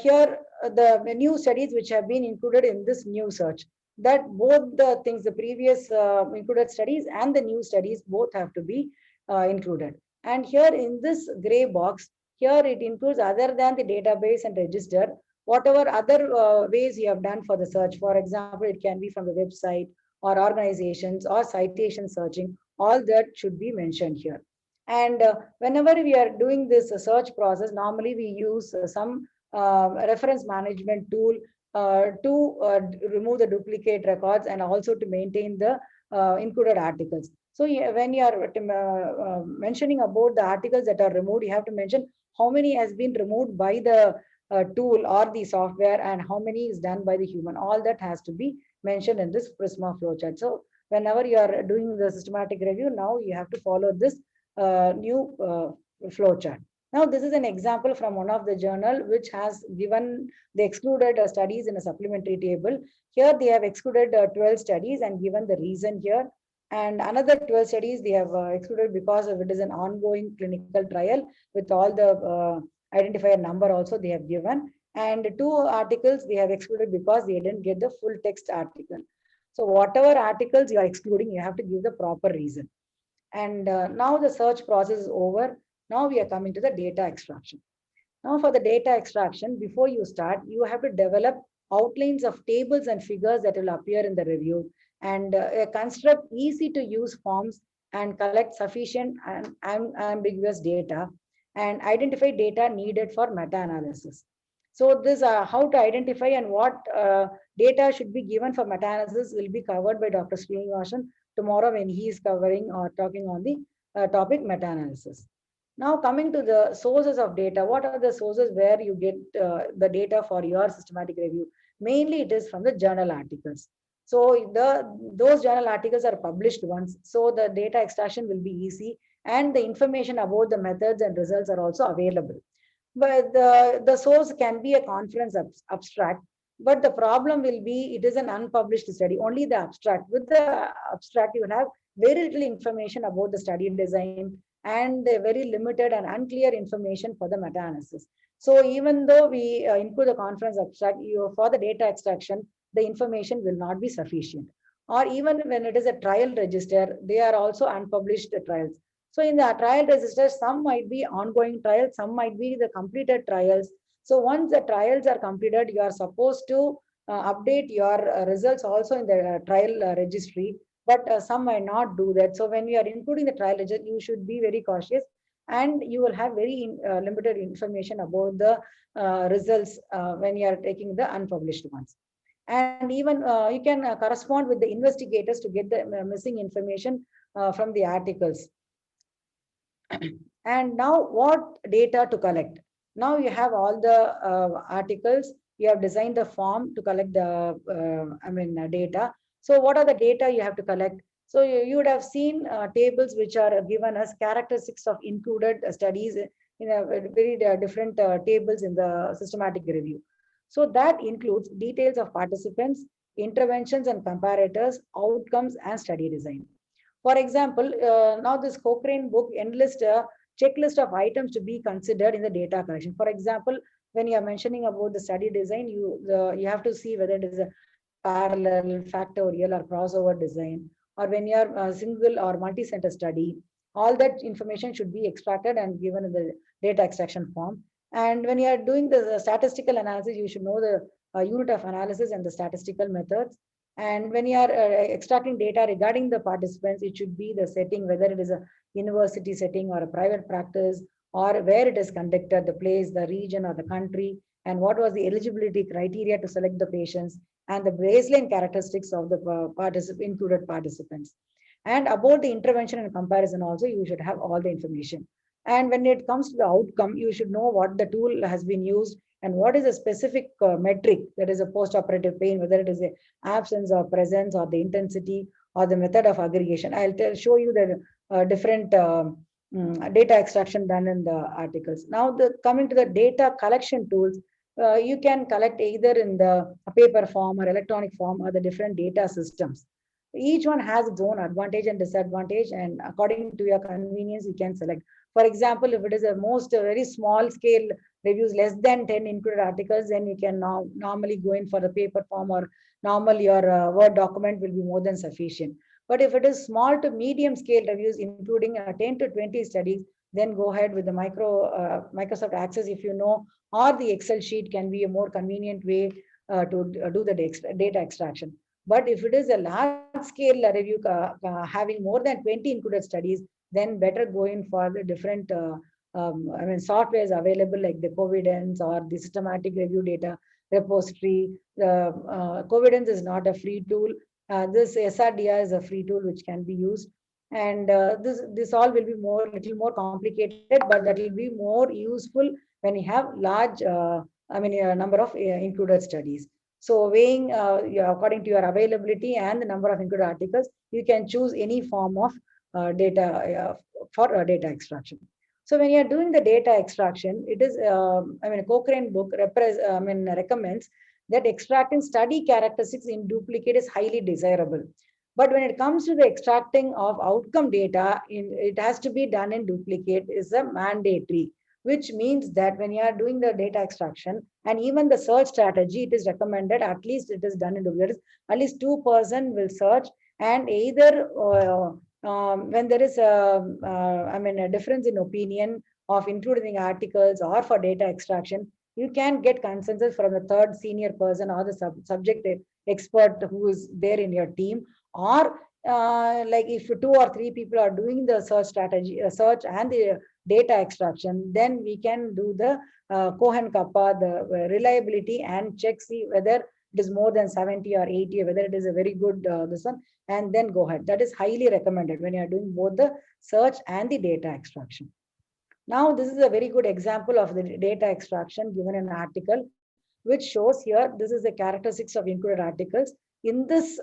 here the new studies which have been included in this new search, that both the things, the previous included studies and the new studies, both have to be included. And here in this gray box, here it includes other than the database and register, whatever other ways you have done for the search. For example, it can be from the website or organizations or citation searching. All that should be mentioned here. And whenever we are doing this search process, normally we use some reference management tool to remove the duplicate records and also to maintain the included articles. So when you are mentioning about the articles that are removed, you have to mention how many has been removed by the tool or the software and how many is done by the human. All that has to be mentioned in this Prisma flowchart. So whenever you are doing the systematic review, now you have to follow this new flowchart. Now, this is an example from one of the journal which has given the excluded studies in a supplementary table. Here they have excluded 12 studies and given the reason here. And another 12 studies they have excluded because of it is an ongoing clinical trial with all the identifier number also they have given. And 2 articles they have excluded because they didn't get the full text article. So whatever articles you are excluding, you have to give the proper reason. And now the search process is over. Now we are coming to the data extraction. Now for the data extraction, before you start, you have to develop outlines of tables and figures that will appear in the review, and construct easy to use forms and collect sufficient and ambiguous data and identify data needed for meta-analysis. So this how to identify and what data should be given for meta-analysis will be covered by Dr. Srinivasan tomorrow when he is covering or talking on the topic meta-analysis. Now coming to the sources of data, what are the sources where you get the data for your systematic review? Mainly it is from the journal articles. So those journal articles are published ones, so the data extraction will be easy and the information about the methods and results are also available. But the source can be a conference abstract, but the problem will be it is an unpublished study, only the abstract. With the abstract, you have very little information about the study design and very limited and unclear information for the meta-analysis. So even though we include the conference abstract, for the data extraction, the information will not be sufficient. Or even when it is a trial register, they are also unpublished trials. So in the trial register, some might be ongoing trials, some might be the completed trials. So once the trials are completed, you are supposed to update your results also in the trial registry, but some might not do that. So when you are including the trial register, you should be very cautious and you will have very limited information about the results when you are taking the unpublished ones. And even you can correspond with the investigators to get the missing information from the articles. And now what data to collect? Now you have all the articles, you have designed the form to collect the data. So what are the data you have to collect? So you would have seen tables which are given as characteristics of included studies in a very different tables in the systematic review. So that includes details of participants, interventions and comparators, outcomes and study design. For example, now this Cochrane book enlists a checklist of items to be considered in the data collection. For example, when you are mentioning about the study design, you have to see whether it is a parallel, factorial or crossover design, or when you are a single or multi-center study, all that information should be extracted and given in the data extraction form. And when you are doing the statistical analysis, you should know the unit of analysis and the statistical methods. And when you are extracting data regarding the participants, it should be the setting, whether it is a university setting or a private practice, or where it is conducted, the place, the region or the country, and what was the eligibility criteria to select the patients, and the baseline characteristics of the included participants. And about the intervention and comparison also, you should have all the information. And when it comes to the outcome, you should know what the tool has been used and what is a specific metric, that is a post-operative pain, whether it is the absence or presence or the intensity or the method of aggregation. I'll show you the different data extraction done in the articles. Now, coming to the data collection tools, you can collect either in the paper form or electronic form or the different data systems. Each one has its own advantage and disadvantage, and according to your convenience, you can select. For example, if it is a very small scale reviews, less than 10 included articles, then you can now normally go in for the paper form, or normal your Word document will be more than sufficient. But if it is small to medium scale reviews, including 10 to 20 studies, then go ahead with the Microsoft Access, if you know, or the Excel sheet can be a more convenient way to do the data extraction. But if it is a large scale review having more than 20 included studies, then better go in for the different softwares available like the Covidence or the systematic review data repository. Covidence is not a free tool. This SRDR is a free tool which can be used. And this all will be little more complicated, but that will be more useful when you have large, number of included studies. So weighing according to your availability and the number of included articles, you can choose any form of data for data extraction. So when you're doing the data extraction, it is, a Cochrane book recommends that extracting study characteristics in duplicate is highly desirable. But when it comes to the extracting of outcome data, it has to be done in duplicate is a mandatory, which means that when you are doing the data extraction and even the search strategy, it is recommended at least it is done in duplicate. At least 2 person will search, and either when there is a difference in opinion of including articles or for data extraction, you can get consensus from the third senior person or the subject expert who is there in your team. Or like if 2 or 3 people are doing the search strategy, search and the data extraction, then we can do the Cohen-Kappa, the reliability, and check, see whether it is more than 70 or 80, whether it is a very good this one, and then go ahead. That is highly recommended when you are doing both the search and the data extraction. Now, this is a very good example of the data extraction given in an article, which shows here, this is the characteristics of included articles. In this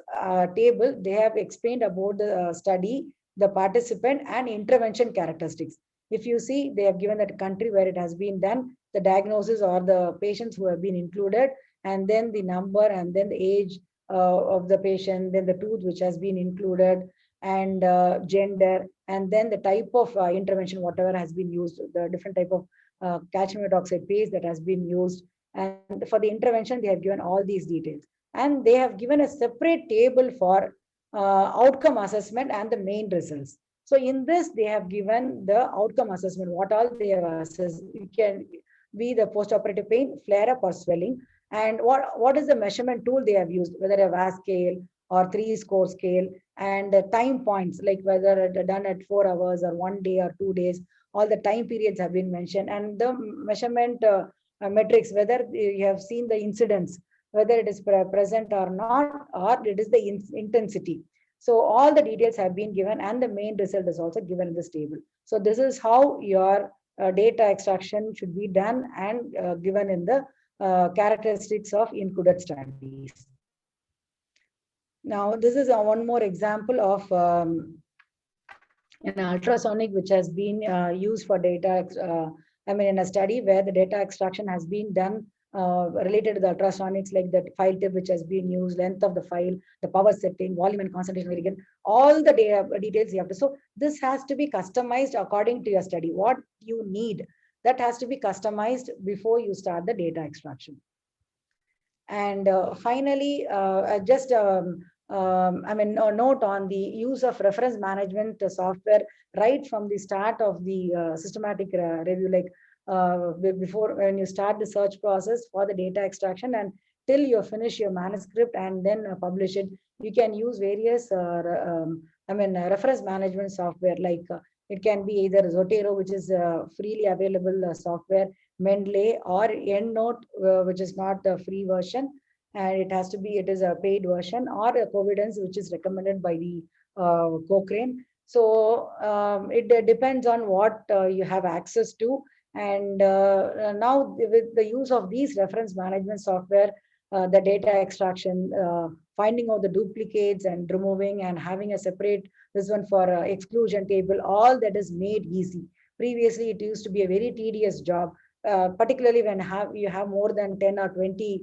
table, they have explained about the study, the participant, and intervention characteristics. If you see, they have given that country where it has been done, the diagnosis or the patients who have been included, and then the number, and then the age of the patient, then the tooth which has been included, and gender, and then the type of intervention, whatever has been used, the different type of calcium hydroxide paste that has been used. And for the intervention, they have given all these details. And they have given a separate table for outcome assessment and the main results. So in this, they have given the outcome assessment, what all they have assessed. It can be the post-operative pain, flare-up, or swelling. And what is the measurement tool they have used, whether a VAS scale or 3-score scale, and time points, like whether done at 4 hours or 1 day or 2 days, all the time periods have been mentioned. And the measurement metrics, whether you have seen the incidence, whether it is present or not, or it is the intensity. So all the details have been given, and the main result is also given in this table. So this is how your data extraction should be done and given in the characteristics of included studies. Now, this is one more example of an ultrasonic which has been used for data, in a study where the data extraction has been done related to the ultrasonics, like the file tip which has been used, length of the file, the power setting, volume and concentration variant, all the details you have to. So this has to be customized according to your study. What you need, that has to be customized before you start the data extraction. And finally, just a note on the use of reference management software right from the start of the systematic review, like before when you start the search process for the data extraction and till you finish your manuscript and then publish it, you can use various reference management software, like it can be either Zotero, which is freely available software, Mendeley, or EndNote, which is not the free version, and it is a paid version, or a Covidence, which is recommended by the Cochrane. So it depends on what you have access to. And now with the use of these reference management software, the data extraction, finding out the duplicates and removing and having a separate this one for exclusion table, all that is made easy. Previously, it used to be a very tedious job, particularly when you have more than 10 or 20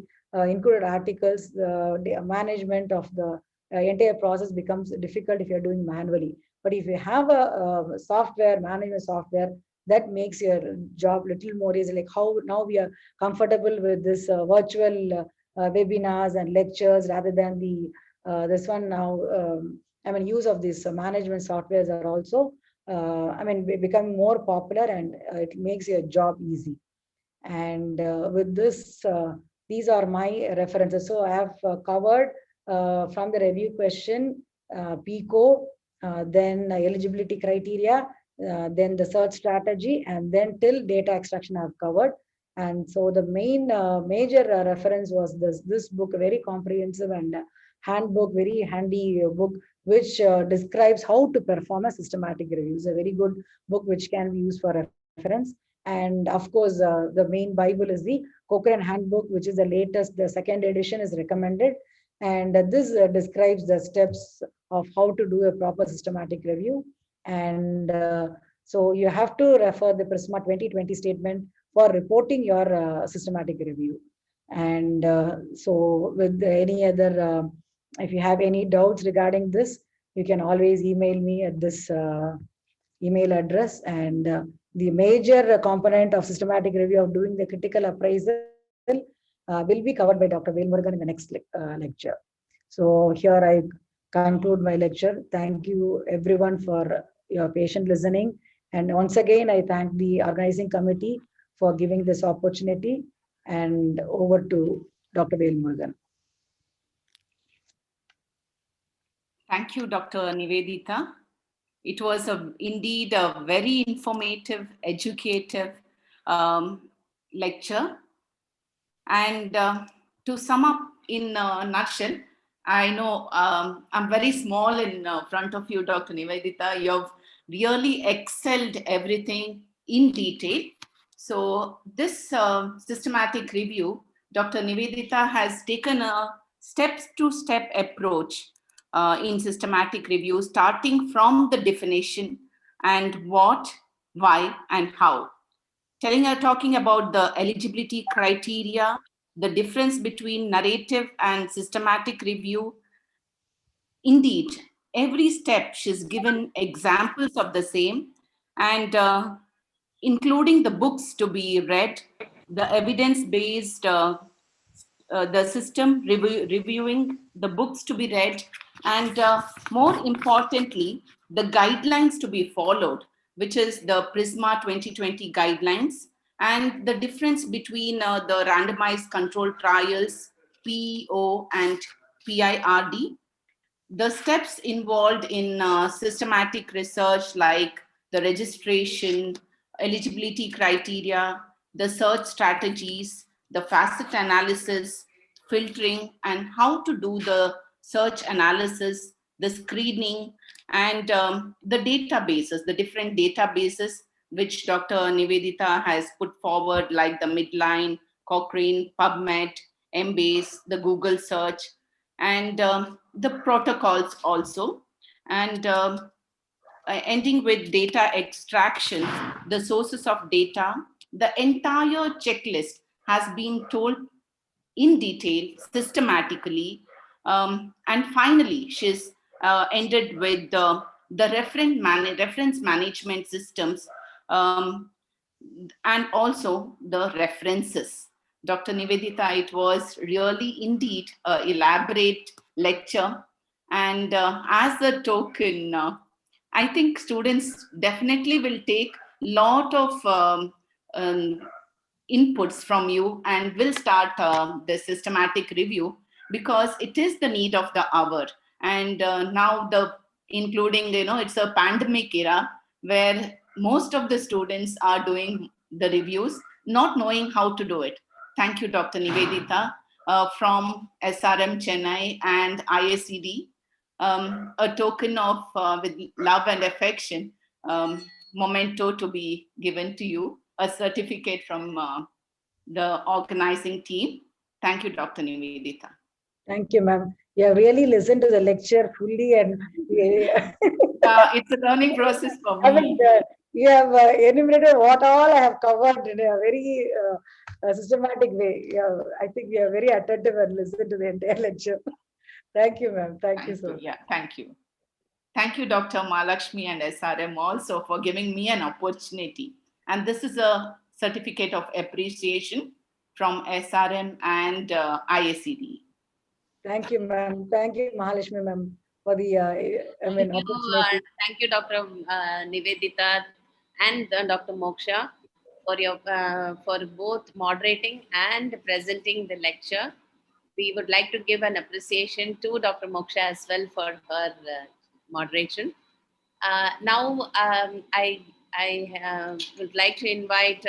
included articles. The management of the entire process becomes difficult if you're doing manually. But if you have a software, management software, that makes your job little more easy. Like how now we are comfortable with this virtual webinars and lectures rather than the this one now. I mean, use of these management softwares are also, I mean, becoming more popular, and it makes your job easy. And with this, these are my references. So I have covered from the review question, PICO, then eligibility criteria, then the search strategy, and then till data extraction I've covered. And so the main major reference was this book, a very comprehensive and handbook, very handy book, which describes how to perform a systematic review. It's a very good book which can be used for reference. And of course, the main Bible is the Cochrane Handbook, which is the latest, the second edition is recommended. And this describes the steps of how to do a proper systematic review. And so you have to refer the Prisma 2020 statement for reporting your systematic review. And so with any other, if you have any doubts regarding this, you can always email me at this email address. And the major component of systematic review of doing the critical appraisal will be covered by Dr. Velmurugan in the next lecture. So here I conclude my lecture. Thank you everyone for your patient listening. And once again, I thank the organizing committee for giving this opportunity. And over to Dr. Velmurugan. Thank you, Dr. Nivedita. It was indeed a very informative, educative lecture. And to sum up in a nutshell, I know I'm very small in front of you, Dr. Nivedita. You have really excelled everything in detail. So this systematic review, Dr. Nivedita has taken a step-to-step approach in systematic review, starting from the definition and what, why, and how. Talking about the eligibility criteria, the difference between narrative and systematic review. Indeed, every step she's given examples of the same, and including the books to be read, the evidence-based, the system reviewing the books to be read, and more importantly, the guidelines to be followed, which is the Prisma 2020 guidelines, and the difference between the randomized control trials, PO and PIRD. The steps involved in systematic research like the registration, eligibility criteria, the search strategies, the facet analysis, filtering, and how to do the search analysis, the screening, and the databases, the different databases which Dr. Nivedita has put forward, like the Midline, Cochrane, PubMed, Embase, the Google search, and the protocols also. And ending with data extraction, the sources of data, the entire checklist has been told in detail, systematically. And finally, she's ended with the reference management systems, and also the references. Dr. Nivedita, it was really indeed an elaborate lecture. And as a token, I think students definitely will take a lot of inputs from you, and will start the systematic review, because it is the need of the hour. And now including, it's a pandemic era where most of the students are doing the reviews, not knowing how to do it. Thank you, Dr. Nivedita, from SRM Chennai and ISCD. A token of with love and affection, memento to be given to you, a certificate from the organizing team. Thank you, Dr. Nivedita. Thank you, ma'am. You have really listened to the lecture fully, and it's a learning process for me. I mean, you have enumerated what all I have covered in a very systematic way. Yeah, I think we are very attentive and listened to the entire lecture. Thank you, ma'am. Thank you so much. Yeah, thank you. Thank you, Dr. Mahalakshmi and SRM also for giving me an opportunity. And this is a certificate of appreciation from SRM and IACD. Thank you, ma'am. Thank you, Mahalakshmi, ma'am, for the opportunity. Thank you, Dr. Nivedita and Dr. Moksha for your for both moderating and presenting the lecture. We would like to give an appreciation to Dr. Moksha as well for her moderation. Now, I would like to invite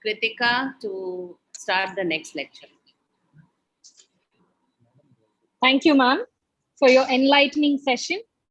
Kritika to start the next lecture. Thank you, ma'am, for your enlightening session.